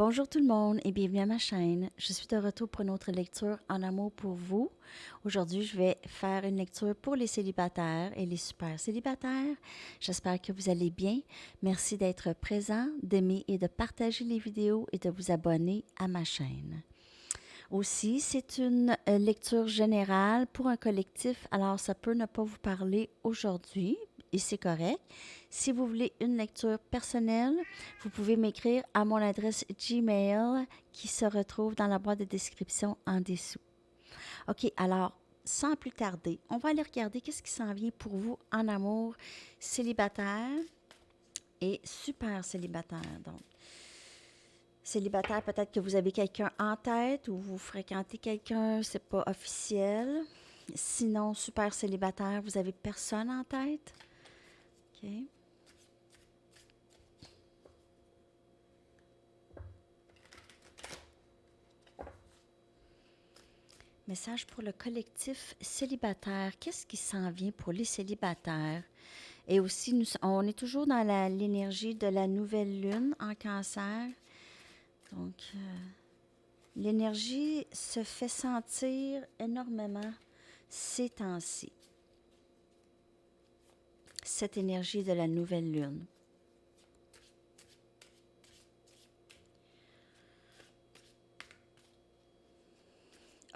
Bonjour tout le monde et bienvenue à ma chaîne. Je suis de retour pour une autre lecture en amour pour vous. Aujourd'hui, je vais faire une lecture pour les célibataires et les super célibataires. J'espère que vous allez bien. Merci d'être présent, d'aimer et de partager les vidéos et de vous abonner à ma chaîne. Aussi, c'est une lecture générale pour un collectif, alors ça peut ne pas vous parler aujourd'hui et c'est correct. Si vous voulez une lecture personnelle, vous pouvez m'écrire à mon adresse Gmail qui se retrouve dans la boîte de description en dessous. OK, alors, sans plus tarder, on va aller regarder qu'est-ce qui s'en vient pour vous en amour célibataire et super célibataire. Donc, célibataire, peut-être que vous avez quelqu'un en tête ou vous fréquentez quelqu'un, c'est pas officiel. Sinon, super célibataire, vous avez personne en tête. OK. Message pour le collectif célibataire. Qu'est-ce qui s'en vient pour les célibataires? Et aussi, on est toujours dans l'énergie de la nouvelle lune en cancer. Donc, l'énergie se fait sentir énormément ces temps-ci. Cette énergie de la nouvelle lune.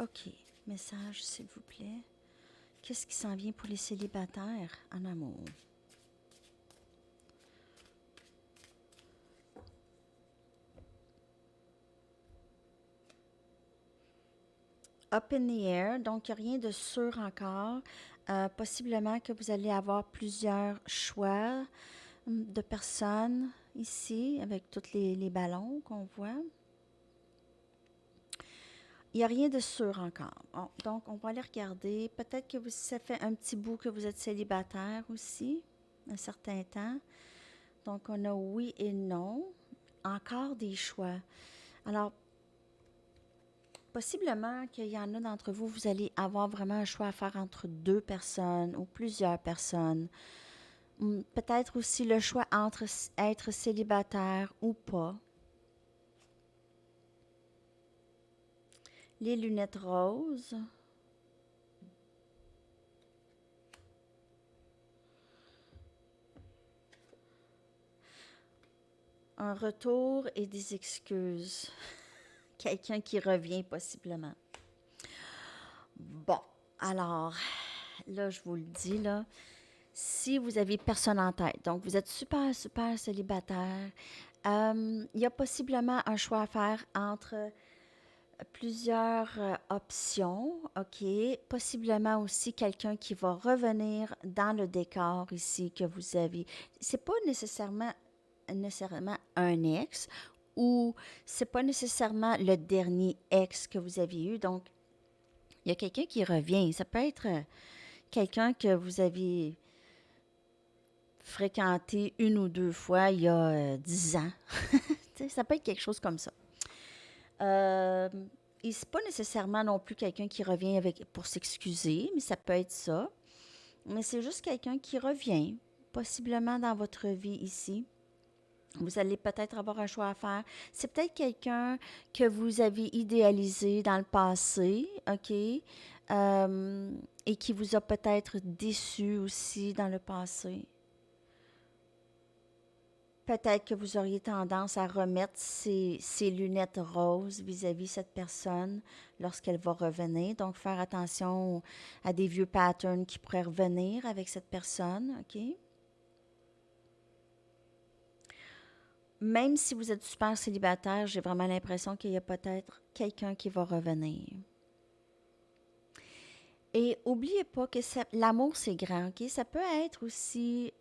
OK. Message, s'il vous plaît. Qu'est-ce qui s'en vient pour les célibataires en amour? Up in the air, donc il n'y a rien de sûr encore. Possiblement que vous allez avoir plusieurs choix de personnes ici, avec tous les ballons qu'on voit. Il n'y a rien de sûr encore. Donc, on va aller regarder. Peut-être que ça fait un petit bout que vous êtes célibataire aussi, un certain temps. Donc, on a oui et non. Encore des choix. Alors, possiblement qu'il y en a d'entre vous, vous allez avoir vraiment un choix à faire entre deux personnes ou plusieurs personnes. Peut-être aussi le choix entre être célibataire ou pas. Les lunettes roses. Un retour et des excuses. Quelqu'un qui revient possiblement. Bon, alors, là, je vous le dis, là, si vous avez personne en tête, donc vous êtes super, super célibataire, il y a possiblement un choix à faire entre plusieurs options, OK? Possiblement aussi quelqu'un qui va revenir dans le décor ici que vous avez. C'est pas nécessairement un ex ou c'est pas nécessairement le dernier ex que vous avez eu. Donc, il y a quelqu'un qui revient. Ça peut être quelqu'un que vous avez fréquenté une ou deux fois il y a 10 ans. Ça peut être quelque chose comme ça. Et c'est pas nécessairement non plus quelqu'un qui revient pour s'excuser, mais ça peut être ça. Mais c'est juste quelqu'un qui revient, possiblement dans votre vie ici. Vous allez peut-être avoir un choix à faire. C'est peut-être quelqu'un que vous avez idéalisé dans le passé, OK? Et qui vous a peut-être déçu aussi dans le passé. Peut-être que vous auriez tendance à remettre ces lunettes roses vis-à-vis cette personne lorsqu'elle va revenir. Donc, faire attention à des vieux patterns qui pourraient revenir avec cette personne, OK? Même si vous êtes super célibataire, j'ai vraiment l'impression qu'il y a peut-être quelqu'un qui va revenir. Et n'oubliez pas que l'amour, c'est grand, OK? Ça peut être aussi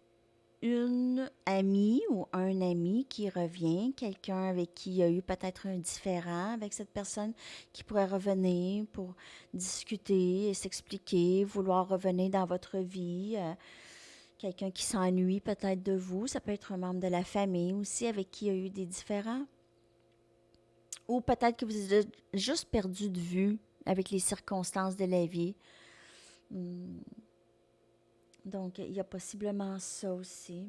une amie ou un ami qui revient, quelqu'un avec qui il y a eu peut-être un différend avec cette personne qui pourrait revenir pour discuter et s'expliquer, vouloir revenir dans votre vie. Quelqu'un qui s'ennuie peut-être de vous. Ça peut être un membre de la famille aussi avec qui il y a eu des différends. Ou peut-être que vous êtes juste perdu de vue avec les circonstances de la vie. Donc, il y a possiblement ça aussi.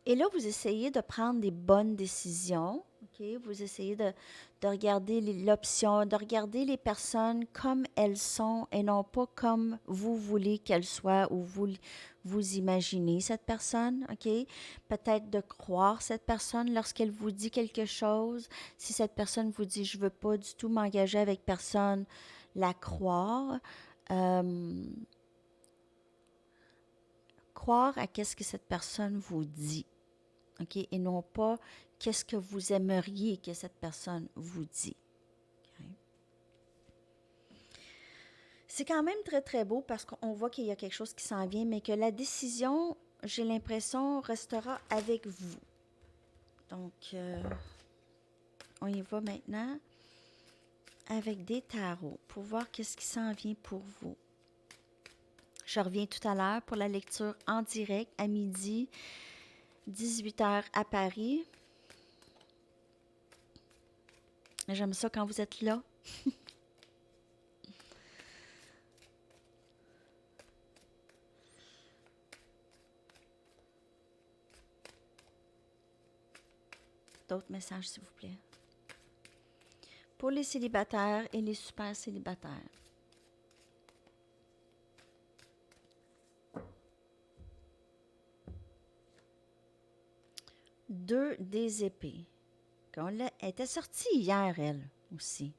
Et là, vous essayez de prendre des bonnes décisions. OK? Vous essayez de regarder l'option, de regarder les personnes comme elles sont et non pas comme vous voulez qu'elles soient ou vous imaginez cette personne. OK? Peut-être de croire cette personne lorsqu'elle vous dit quelque chose. Si cette personne vous dit, je ne veux pas du tout m'engager avec personne, la croire. Euh, croire à qu'est-ce que cette personne vous dit. OK? Et non pas qu'est-ce que vous aimeriez que cette personne vous dise. OK? C'est quand même très, très beau parce qu'on voit qu'il y a quelque chose qui s'en vient, mais que la décision, j'ai l'impression, restera avec vous. Donc, on y va maintenant avec des tarots pour voir qu'est-ce qui s'en vient pour vous. Je reviens tout à l'heure pour la lecture en direct à midi, 18h à Paris. J'aime ça quand vous êtes là. D'autres messages, s'il vous plaît. Pour les célibataires et les super célibataires. Deux des épées. Elle était sortie hier, elle aussi.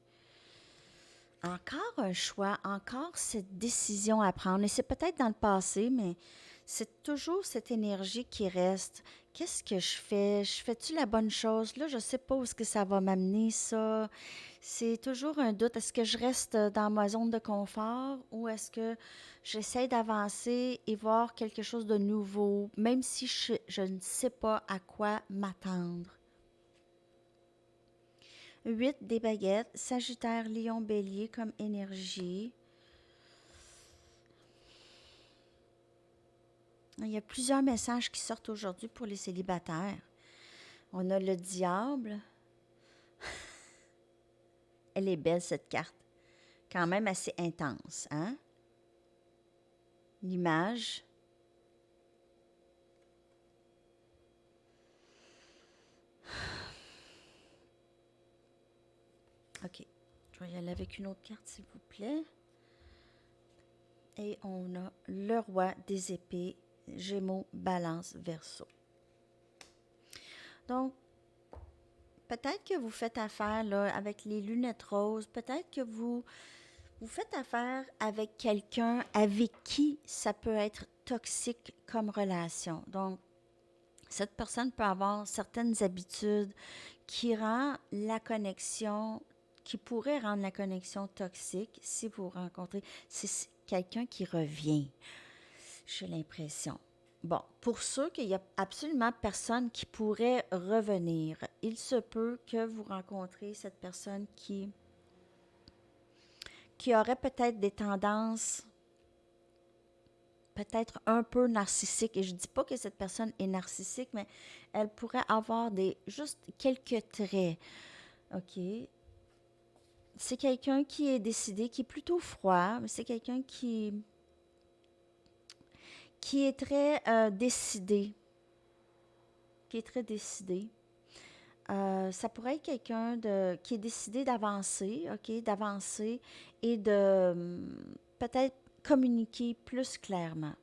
Encore un choix, encore cette décision à prendre. Et c'est peut-être dans le passé, mais c'est toujours cette énergie qui reste. Qu'est-ce que je fais? Je fais-tu la bonne chose? Là, je ne sais pas où est-ce que ça va m'amener, ça. C'est toujours un doute. Est-ce que je reste dans ma zone de confort ou est-ce que j'essaie d'avancer et voir quelque chose de nouveau, même si je ne sais pas à quoi m'attendre? 8 des baguettes, Sagittaire, Lion, Bélier comme énergie. Il y a plusieurs messages qui sortent aujourd'hui pour les célibataires. On a le diable. Elle est belle, cette carte. Quand même assez intense, hein? L'image. OK. Je vais y aller avec une autre carte, s'il vous plaît. Et on a le roi des épées, Gémeaux, Balance, Verseau. Donc, peut-être que vous faites affaire là, avec les lunettes roses. Peut-être que vous faites affaire avec quelqu'un avec qui ça peut être toxique comme relation. Donc, cette personne peut avoir certaines habitudes qui rend la connexion, qui pourrait rendre la connexion toxique si vous rencontrez. C'est quelqu'un qui revient, j'ai l'impression. Bon, pour ceux qu'il n'y a absolument personne qui pourrait revenir, il se peut que vous rencontrez cette personne qui aurait peut-être des tendances peut-être un peu narcissiques. Et je ne dis pas que cette personne est narcissique, mais elle pourrait avoir juste quelques traits. OK? C'est quelqu'un qui est décidé, qui est plutôt froid, mais c'est quelqu'un qui est très décidé. Qui est très décidé. Ça pourrait être quelqu'un qui est décidé d'avancer, OK? D'avancer et de peut-être communiquer plus clairement.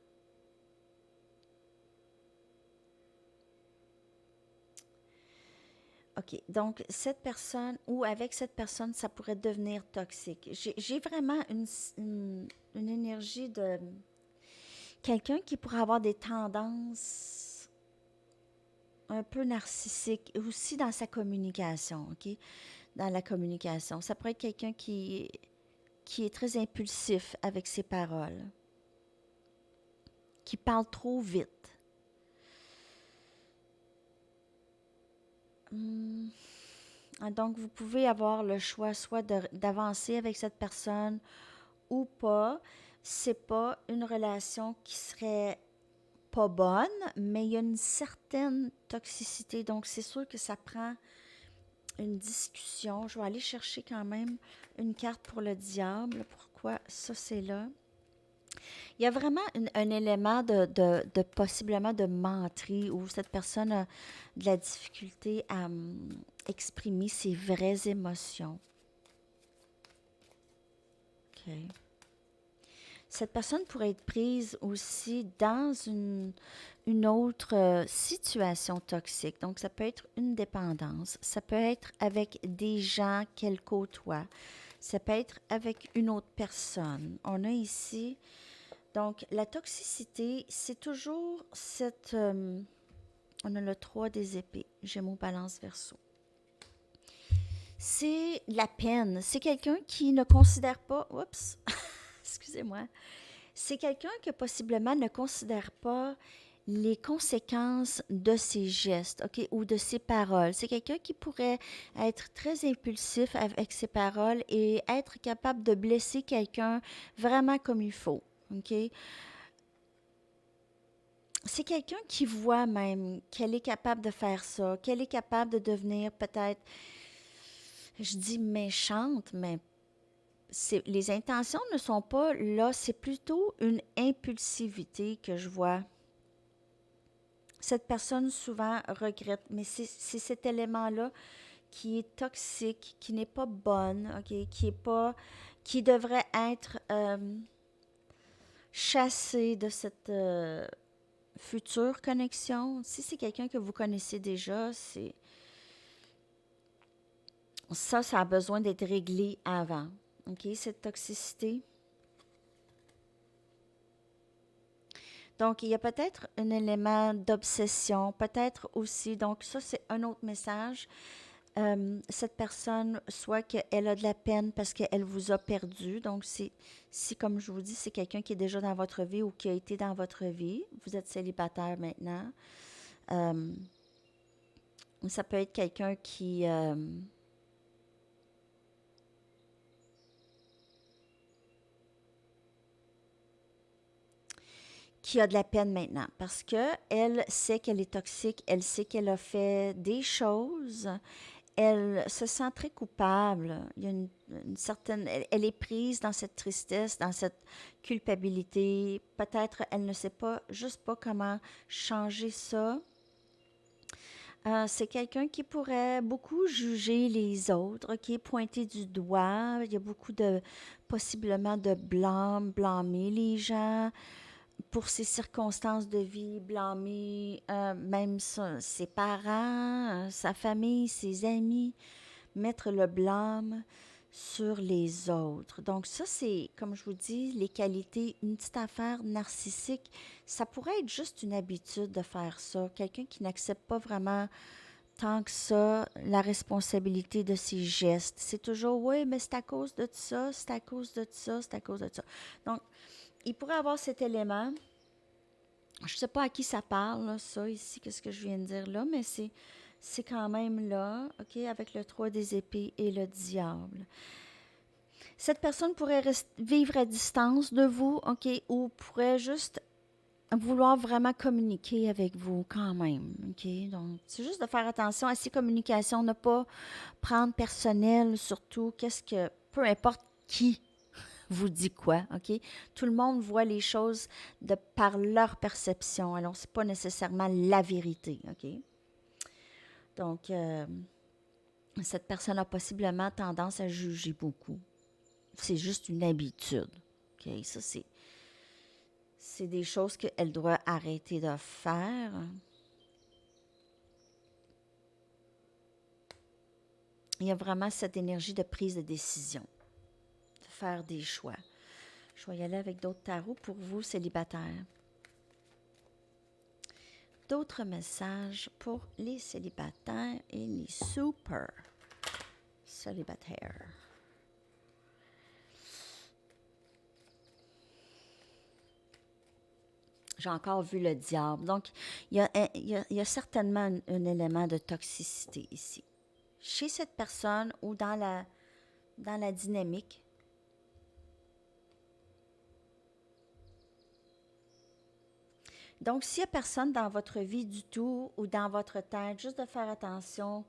OK. Donc, cette personne ou avec cette personne, ça pourrait devenir toxique. J'ai vraiment une énergie de quelqu'un qui pourrait avoir des tendances un peu narcissiques aussi dans sa communication, OK? Dans la communication. Ça pourrait être quelqu'un qui est très impulsif avec ses paroles, qui parle trop vite. Donc, vous pouvez avoir le choix soit d'avancer avec cette personne ou pas. C'est pas une relation qui serait pas bonne, mais il y a une certaine toxicité. Donc, c'est sûr que ça prend une discussion. Je vais aller chercher quand même une carte pour le diable. Pourquoi ça, c'est là? Il y a vraiment un élément de possiblement de menterie où cette personne a de la difficulté à exprimer ses vraies émotions. OK. Cette personne pourrait être prise aussi dans une autre situation toxique. Donc, ça peut être une dépendance, ça peut être avec des gens qu'elle côtoie, ça peut être avec une autre personne. On a ici, donc, la toxicité, c'est toujours cette... on a le 3 des épées, Gémeaux, Balance, Verseau. C'est la peine. C'est quelqu'un qui ne considère pas... Oups, excusez-moi. C'est quelqu'un qui possiblement ne considère pas les conséquences de ses gestes, OK, ou de ses paroles. C'est quelqu'un qui pourrait être très impulsif avec ses paroles et être capable de blesser quelqu'un vraiment comme il faut, OK? C'est quelqu'un qui voit même qu'elle est capable de faire ça, qu'elle est capable de devenir peut-être, je dis méchante, mais les intentions ne sont pas là, c'est plutôt une impulsivité que je vois. Cette personne souvent regrette, mais c'est cet élément-là qui est toxique, qui n'est pas bonne, ok, qui devrait être chassé de cette future connexion. Si c'est quelqu'un que vous connaissez déjà, ça a besoin d'être réglé avant, ok, cette toxicité. Donc, il y a peut-être un élément d'obsession, peut-être aussi, donc ça, c'est un autre message. Cette personne, soit qu'elle a de la peine parce qu'elle vous a perdu, donc si, comme je vous dis, c'est quelqu'un qui est déjà dans votre vie ou qui a été dans votre vie, vous êtes célibataire maintenant, euh, ça peut être quelqu'un qui a de la peine maintenant parce que elle sait qu'elle est toxique, elle sait qu'elle a fait des choses, elle se sent très coupable. Il y a une certaine, elle est prise dans cette tristesse, dans cette culpabilité. Peut-être elle ne sait pas, juste pas comment changer ça. C'est quelqu'un qui pourrait beaucoup juger les autres, qui est pointé du doigt. Il y a beaucoup de possiblement de blâmer les gens pour ses circonstances de vie, blâmer même ses parents, sa famille, ses amis, mettre le blâme sur les autres. Donc ça, c'est, comme je vous dis, les qualités, une petite affaire narcissique, ça pourrait être juste une habitude de faire ça. Quelqu'un qui n'accepte pas vraiment tant que ça la responsabilité de ses gestes. C'est toujours, oui, mais c'est à cause de ça, c'est à cause de ça, c'est à cause de ça. Donc, il pourrait avoir cet élément. Je ne sais pas à qui ça parle, là, ça, ici, qu'est-ce que je viens de dire là, mais c'est quand même là, OK, avec le 3 des épées et le diable. Cette personne pourrait vivre à distance de vous, OK, ou pourrait juste vouloir vraiment communiquer avec vous quand même, OK? Donc, c'est juste de faire attention à ces communications, ne pas prendre personnel, surtout, peu importe qui vous dit quoi, OK? Tout le monde voit les choses par leur perception, alors c'est pas nécessairement la vérité, OK? Donc, cette personne a possiblement tendance à juger beaucoup. C'est juste une habitude, OK? Ça, c'est des choses qu'elle doit arrêter de faire. Il y a vraiment cette énergie de prise de décision, de faire des choix. Je vais y aller avec d'autres tarots pour vous, célibataires. D'autres messages pour les célibataires et les super célibataires. J'ai encore vu le diable. Donc, il y a certainement un élément de toxicité ici. Chez cette personne ou dans la dynamique. Donc, s'il n'y a personne dans votre vie du tout ou dans votre tête, juste de faire attention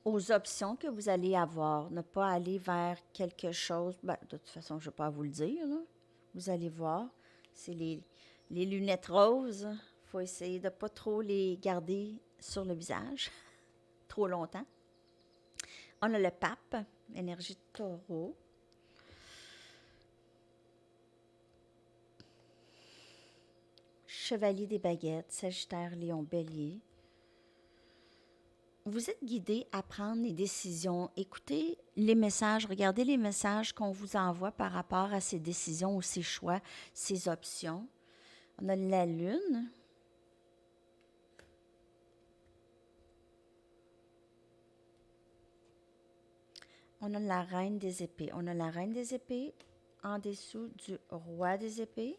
aux options que vous allez avoir. Ne pas aller vers quelque chose. Ben, de toute façon, je ne vais pas vous le dire. Là. Vous allez voir. C'est les lunettes roses. Il faut essayer de ne pas trop les garder sur le visage trop longtemps. On a le pape, énergie de taureau. Chevalier des baguettes, Sagittaire, Lion, Bélier. Vous êtes guidé à prendre des décisions. Écoutez les messages, regardez les messages qu'on vous envoie par rapport à ces décisions ou ces choix, ces options. On a la lune. On a la reine des épées. On a la reine des épées en dessous du roi des épées.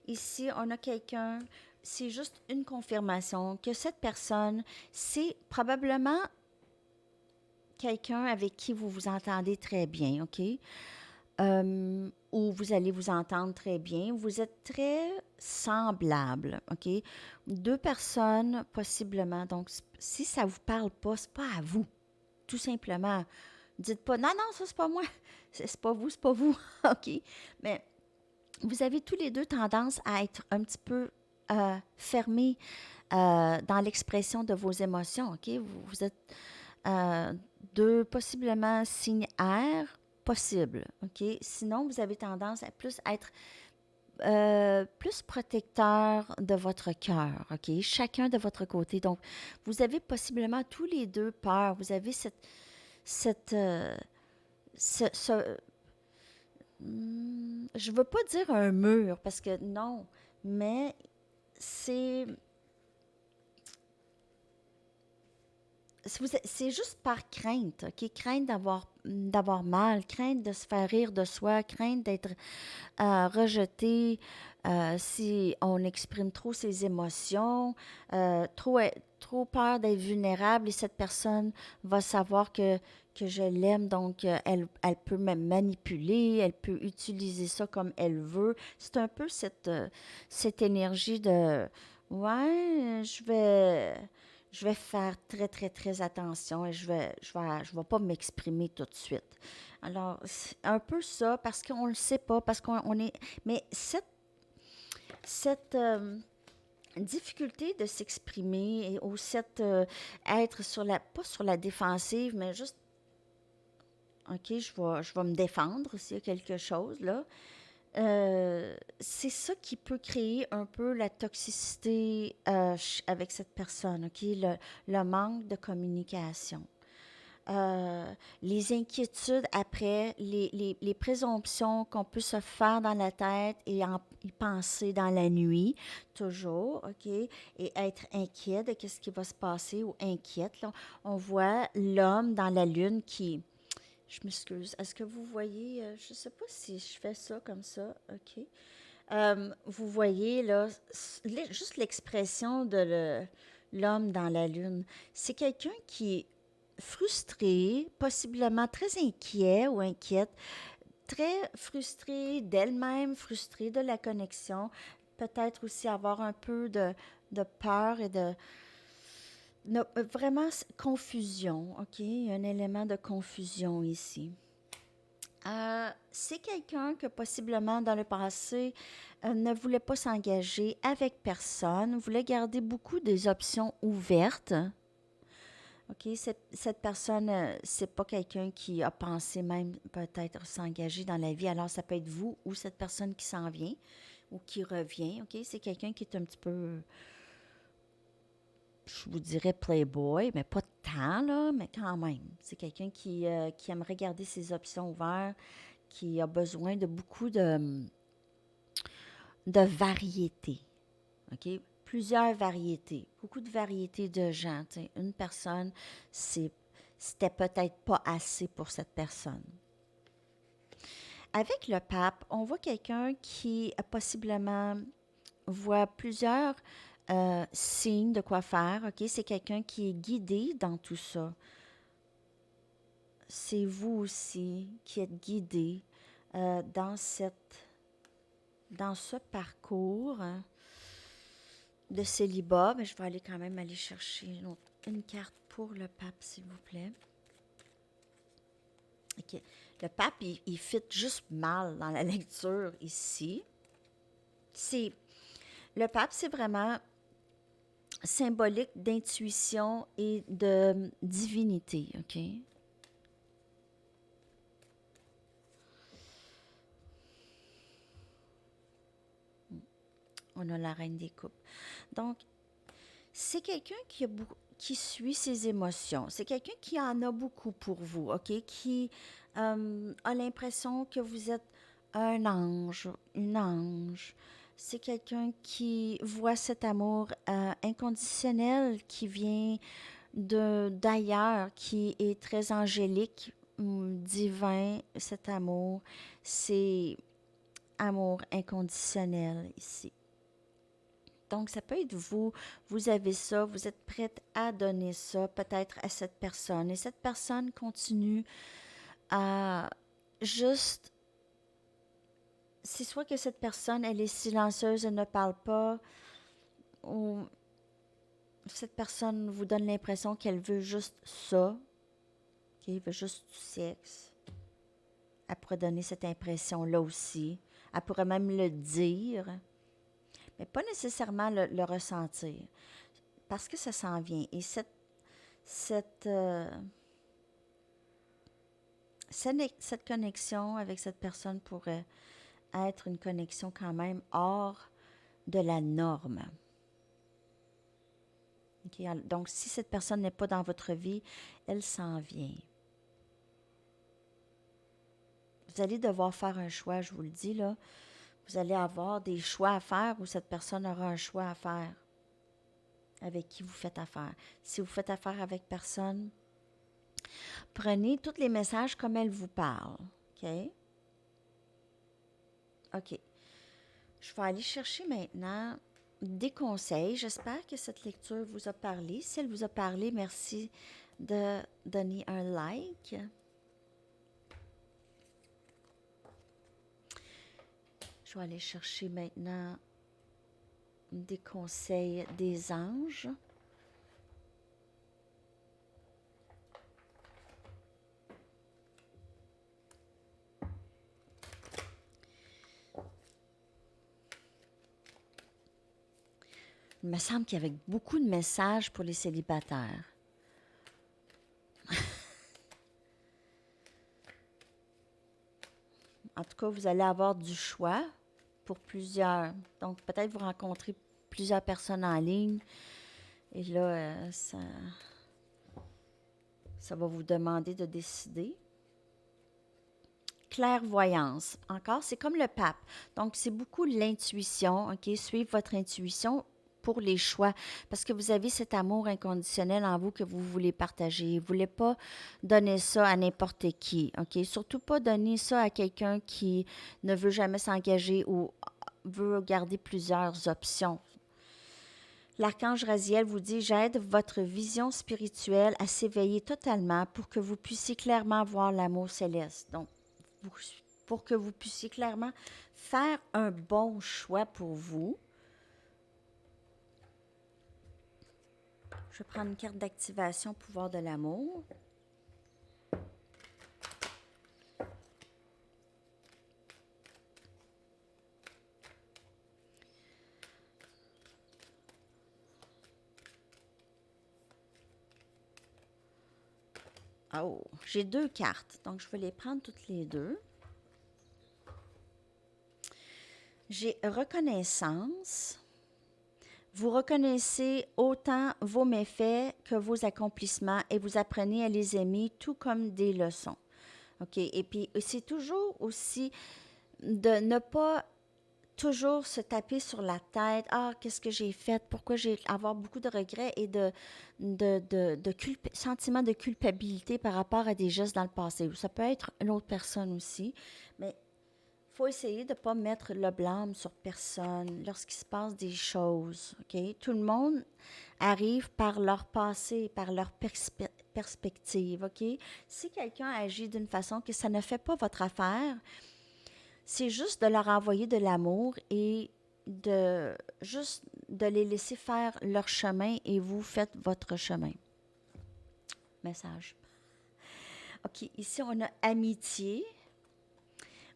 Ici, on a quelqu'un, c'est juste une confirmation que cette personne, c'est probablement quelqu'un avec qui vous vous entendez très bien, OK? Ou vous allez vous entendre très bien. Vous êtes très semblables, OK? Deux personnes, possiblement. Donc, si ça ne vous parle pas, ce n'est pas à vous. Tout simplement. Dites pas, non, non, ça, c'est pas moi. C'est pas vous, c'est pas vous. OK? Mais vous avez tous les deux tendance à être un petit peu fermés dans l'expression de vos émotions, OK? Vous êtes deux, possiblement signes air, possible, OK? Sinon, vous avez tendance à plus être plus protecteur de votre cœur, OK? Chacun de votre côté. Donc, vous avez possiblement tous les deux peur. Vous avez cette je veux pas dire un mur, parce que non, mais c'est c'est juste par crainte, OK? Crainte d'avoir mal, crainte de se faire rire de soi, crainte d'être rejeté si on exprime trop ses émotions, trop peur d'être vulnérable et cette personne va savoir que je l'aime, donc elle peut me manipuler, elle peut utiliser ça comme elle veut. C'est un peu cette énergie de ouais, je vais faire très, très, très attention et je vais pas m'exprimer tout de suite. Alors, c'est un peu ça, parce qu'on le sait pas, parce qu'on est... Mais cette difficulté de s'exprimer ou cette... être sur la... pas sur la défensive, mais juste... OK, je vais me défendre s'il y a quelque chose, là. C'est ça qui peut créer un peu la toxicité avec cette personne, OK? Le manque de communication. Les inquiétudes après, les présomptions qu'on peut se faire dans la tête et y penser dans la nuit, toujours, OK? Et être inquiet de ce qui va se passer ou inquiète. Là. On voit l'homme dans la lune qui... Je m'excuse. Est-ce que vous voyez... je ne sais pas si je fais ça comme ça. OK. Vous voyez, là, juste l'expression de l'homme dans la lune. C'est quelqu'un qui est frustré, possiblement très inquiet ou inquiète, très frustré d'elle-même, frustré de la connexion, peut-être aussi avoir un peu de peur et vraiment confusion, OK? Il y a un élément de confusion ici. C'est quelqu'un que possiblement dans le passé ne voulait pas s'engager avec personne, voulait garder beaucoup des options ouvertes. OK, cette personne, c'est pas quelqu'un qui a pensé même peut-être s'engager dans la vie. Alors, ça peut être vous ou cette personne qui s'en vient ou qui revient. OK, c'est quelqu'un qui est un petit peu, je vous dirais playboy, mais pas tant, là, mais quand même. C'est quelqu'un qui aimerait garder ses options ouvertes, qui a besoin de beaucoup de variété. OK? Plusieurs variétés, beaucoup de variétés de gens. T'sais. Une personne, c'était peut-être pas assez pour cette personne. Avec le pape, on voit quelqu'un qui possiblement voit plusieurs signes de quoi faire. OK? C'est quelqu'un qui est guidé dans tout ça. C'est vous aussi qui êtes guidé dans ce parcours. De célibat, mais je vais aller quand même aller chercher une carte pour le pape, s'il vous plaît. OK. Le pape, il fit juste mal dans la lecture ici. Le pape, c'est vraiment symbolique d'intuition et de divinité, OK? On a la reine des coupes. Donc, c'est quelqu'un qui suit ses émotions. C'est quelqu'un qui en a beaucoup pour vous, OK? Qui a l'impression que vous êtes un ange, une ange. C'est quelqu'un qui voit cet amour inconditionnel qui vient d'ailleurs, qui est très angélique, divin, cet amour. C'est amour inconditionnel ici. Donc, ça peut être vous, vous avez ça, vous êtes prête à donner ça peut-être à cette personne. Et cette personne continue à juste... C'est soit que cette personne, elle est silencieuse, elle ne parle pas, ou cette personne vous donne l'impression qu'elle veut juste ça, qu'elle veut juste du sexe. Elle pourrait donner cette impression-là aussi. Elle pourrait même le dire, mais pas nécessairement le ressentir, parce que ça s'en vient. Et cette, cette connexion avec cette personne pourrait être une connexion quand même hors de la norme. Okay? Donc, si cette personne n'est pas dans votre vie, elle s'en vient. Vous allez devoir faire un choix, je vous le dis, là. Vous allez avoir des choix à faire ou cette personne aura un choix à faire avec qui vous faites affaire. Si vous faites affaire avec personne, prenez tous les messages comme elle vous parle. OK? OK. Je vais aller chercher maintenant des conseils. J'espère que cette lecture vous a parlé. Si elle vous a parlé, merci de donner un like. Je vais aller chercher maintenant des conseils des anges. Il me semble qu'il y avait beaucoup de messages pour les célibataires. En tout cas, vous allez avoir du choix pour plusieurs. Donc, peut-être vous rencontrez plusieurs personnes en ligne. Et là, ça va vous demander de décider. Clairvoyance. Encore, c'est comme le pape. Donc, c'est beaucoup l'intuition. OK? Suivre votre intuition pour les choix. Parce que vous avez cet amour inconditionnel en vous que vous voulez partager. Vous ne voulez pas donner ça à n'importe qui. OK? Surtout pas donner ça à quelqu'un qui ne veut jamais s'engager ou veut garder plusieurs options. L'archange Raziel vous dit: j'aide votre vision spirituelle à s'éveiller totalement pour que vous puissiez clairement voir l'amour céleste. Donc, pour que vous puissiez clairement faire un bon choix pour vous. Je vais prendre une carte d'activation pouvoir de l'amour. Oh, j'ai 2 cartes, donc je vais les prendre toutes les 2. J'ai reconnaissance. Vous reconnaissez autant vos méfaits que vos accomplissements et vous apprenez à les aimer tout comme des leçons. OK? Et puis, c'est toujours aussi de ne pas toujours se taper sur la tête. Ah, qu'est-ce que j'ai fait? Pourquoi j'ai avoir beaucoup de regrets et sentiment de culpabilité par rapport à des gestes dans le passé. Ça peut être une autre personne aussi, mais il faut essayer de ne pas mettre le blâme sur personne lorsqu'il se passe des choses. Okay? Tout le monde arrive par leur passé, par leur perspective. Okay? Si quelqu'un agit d'une façon que ça ne fait pas votre affaire, c'est juste de leur envoyer de l'amour et juste de les laisser faire leur chemin et vous faites votre chemin. Message. OK, ici on a amitié.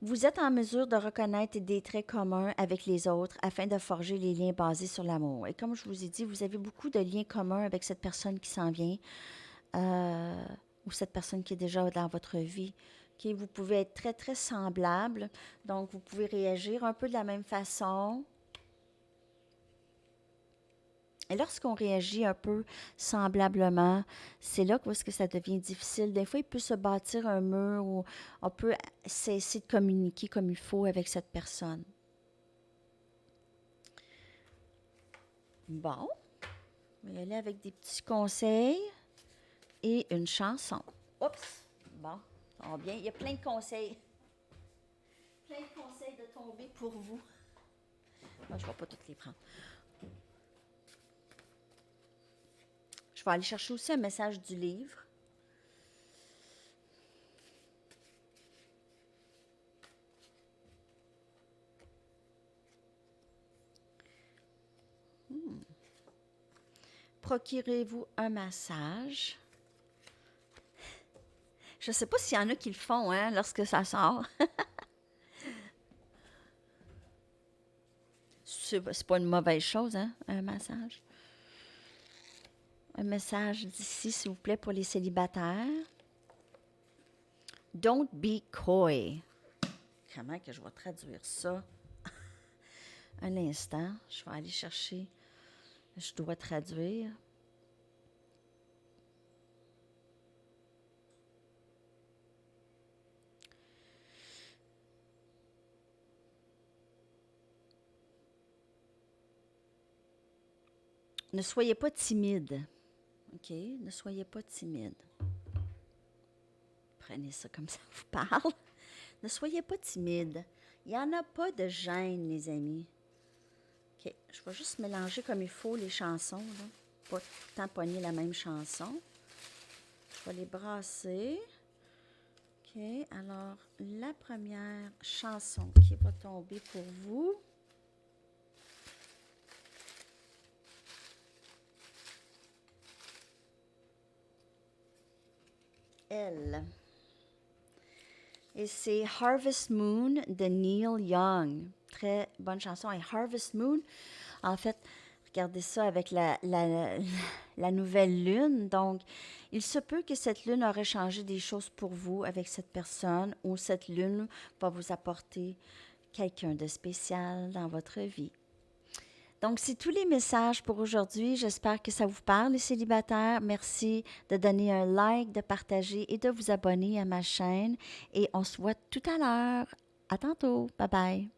Vous êtes en mesure de reconnaître des traits communs avec les autres afin de forger les liens basés sur l'amour. Et comme je vous ai dit, vous avez beaucoup de liens communs avec cette personne qui s'en vient euh, ou cette personne qui est déjà dans votre vie. Okay? Vous pouvez être très, très semblables. Donc, vous pouvez réagir un peu de la même façon. Et lorsqu'on réagit un peu semblablement, c'est là où est-ce que ça devient difficile. Des fois, il peut se bâtir un mur où on peut cesser de communiquer comme il faut avec cette personne. Bon, on va y aller avec des petits conseils et une chanson. Oups! Bon, ça va bien. Il y a plein de conseils. Plein de conseils de tomber pour vous. Moi, je ne vais pas toutes les prendre. Je vais aller chercher aussi un message du livre. Procurez-vous un massage. Je ne sais pas s'il y en a qui le font hein, lorsque ça sort. C'est pas une mauvaise chose, hein, un massage. Un message d'ici, s'il vous plaît, pour les célibataires. Don't be coy. Comment que je vais traduire ça? Un instant, je vais aller chercher. Je dois traduire. Ne soyez pas timide. OK? Ne soyez pas timide. Prenez ça comme ça vous parle. Ne soyez pas timide. Il n'y en a pas de gêne, les amis. OK. Je vais juste mélanger comme il faut les chansons. Là. Pas tamponner la même chanson. Je vais les brasser. OK. Alors, la première chanson qui va tomber pour vous. Elle. Et c'est Harvest Moon de Neil Young. Très bonne chanson. Et Harvest Moon, en fait, regardez ça avec la nouvelle lune. Donc, il se peut que cette lune aurait changé des choses pour vous avec cette personne ou cette lune va vous apporter quelqu'un de spécial dans votre vie. Donc, c'est tous les messages pour aujourd'hui. J'espère que ça vous parle, les célibataires. Merci de donner un like, de partager et de vous abonner à ma chaîne. Et on se voit tout à l'heure. À tantôt. Bye bye.